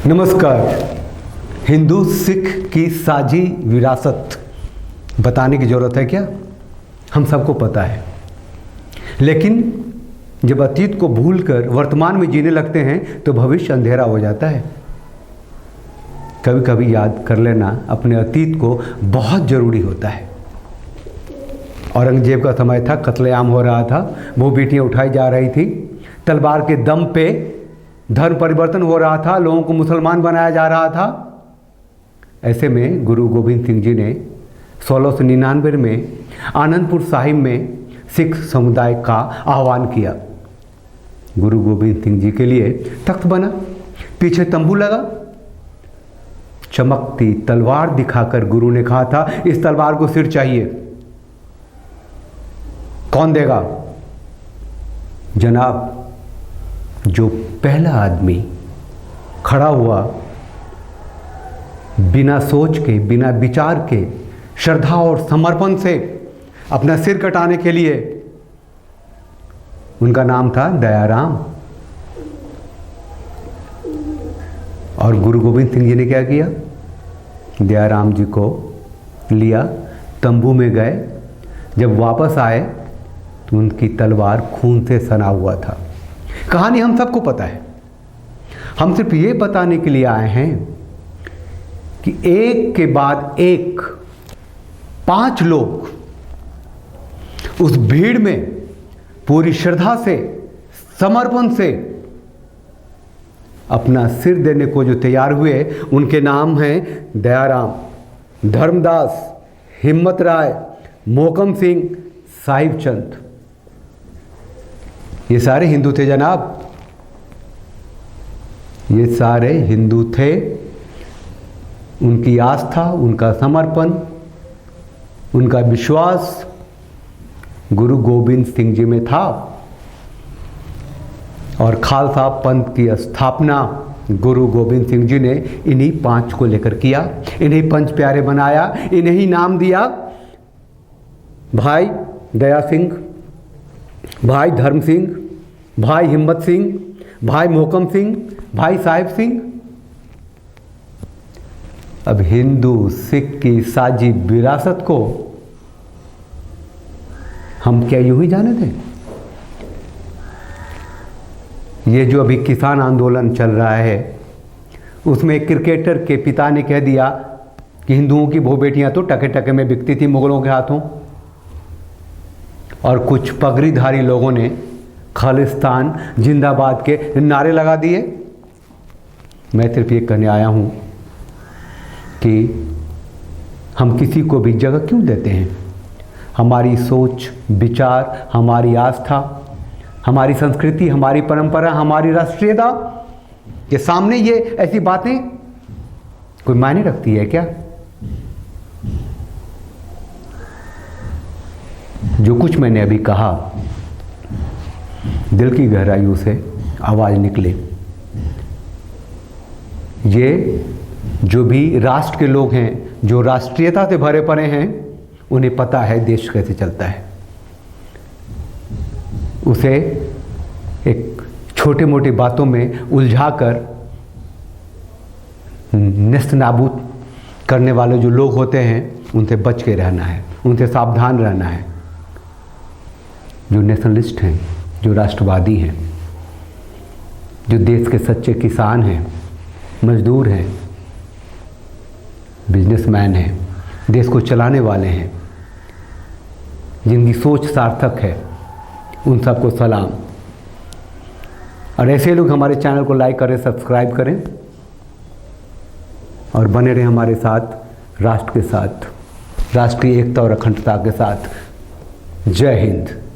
नमस्कार। हिंदू सिख की साझी विरासत बताने की ज़रूरत है क्या? हम सबको पता है, लेकिन जब अतीत को भूलकर वर्तमान में जीने लगते हैं तो भविष्य अंधेरा हो जाता है। कभी कभी याद कर लेना अपने अतीत को बहुत ज़रूरी होता है। औरंगजेब का समय था, कत्लेआम हो रहा था, वो बेटियां उठाई जा रही थी, तलवार के दम पे धर्म परिवर्तन हो रहा था, लोगों को मुसलमान बनाया जा रहा था। ऐसे में गुरु गोविंद सिंह जी ने 1699 में आनंदपुर साहिब में सिख समुदाय का आह्वान किया। गुरु गोविंद सिंह जी के लिए तख्त बना, पीछे तंबू लगा, चमकती तलवार दिखाकर गुरु ने कहा था, इस तलवार को सिर चाहिए, कौन देगा? जनाब, जो पहला आदमी खड़ा हुआ बिना सोच के, बिना विचार के, श्रद्धा और समर्पण से अपना सिर कटाने के लिए, उनका नाम था दयाराम। और गुरु गोविंद सिंह जी ने क्या किया? दयाराम जी को लिया, तंबू में गए। जब वापस आए तो उनकी तलवार खून से सना हुआ था। कहानी हम सबको पता है। हम सिर्फ ये बताने के लिए आए हैं कि एक के बाद एक 5 लोग उस भीड़ में पूरी श्रद्धा से, समर्पण से अपना सिर देने को जो तैयार हुए, उनके नाम हैं दयाराम, धर्मदास, हिम्मत राय, मोहकम सिंह, साहिब चंद। ये सारे हिंदू थे जनाब, ये सारे हिंदू थे। उनकी आस्था, उनका समर्पण, उनका विश्वास गुरु गोविंद सिंह जी में था। और खालसा पंथ की स्थापना गुरु गोविंद सिंह जी ने इन्हीं 5 को लेकर किया, इन्हीं 5 प्यारे बनाया, इन्हीं नाम दिया। भाई दया सिंह, भाई धर्म सिंह, भाई हिम्मत सिंह, भाई मोहकम सिंह, भाई साहिब सिंह। अब हिंदू सिख की साझी विरासत को हम क्या यूं ही जाने दें? ये जो अभी किसान आंदोलन चल रहा है, उसमें एक क्रिकेटर के पिता ने कह दिया कि हिंदुओं की वो बेटियां तो टके टके में बिकती थी मुगलों के हाथों। और कुछ पगड़ीधारी लोगों ने खालिस्तान जिंदाबाद के नारे लगा दिए। मैं सिर्फ ये कहने आया हूँ कि हम किसी को भी जगह क्यों देते हैं? हमारी सोच, विचार, हमारी आस्था, हमारी संस्कृति, हमारी परंपरा, हमारी राष्ट्रीयता के सामने ये ऐसी बातें कोई मायने रखती है क्या? जो कुछ मैंने अभी कहा, दिल की गहराइयों से आवाज़ निकले। ये जो भी राष्ट्र के लोग हैं, जो राष्ट्रीयता से भरे पड़े हैं, उन्हें पता है देश कैसे चलता है। उसे एक छोटे मोटे बातों में उलझाकर नेस्त नाबूद करने वाले जो लोग होते हैं, उनसे बच के रहना है, उनसे सावधान रहना है। जो नेशनलिस्ट हैं, जो राष्ट्रवादी हैं, जो देश के सच्चे किसान हैं, मजदूर हैं, बिजनेसमैन हैं, देश को चलाने वाले हैं, जिनकी सोच सार्थक है, उन सबको सलाम। और ऐसे लोग हमारे चैनल को लाइक करें, सब्सक्राइब करें और बने रहें हमारे साथ, राष्ट्र के साथ, राष्ट्रीय एकता और अखंडता के साथ। जय हिंद।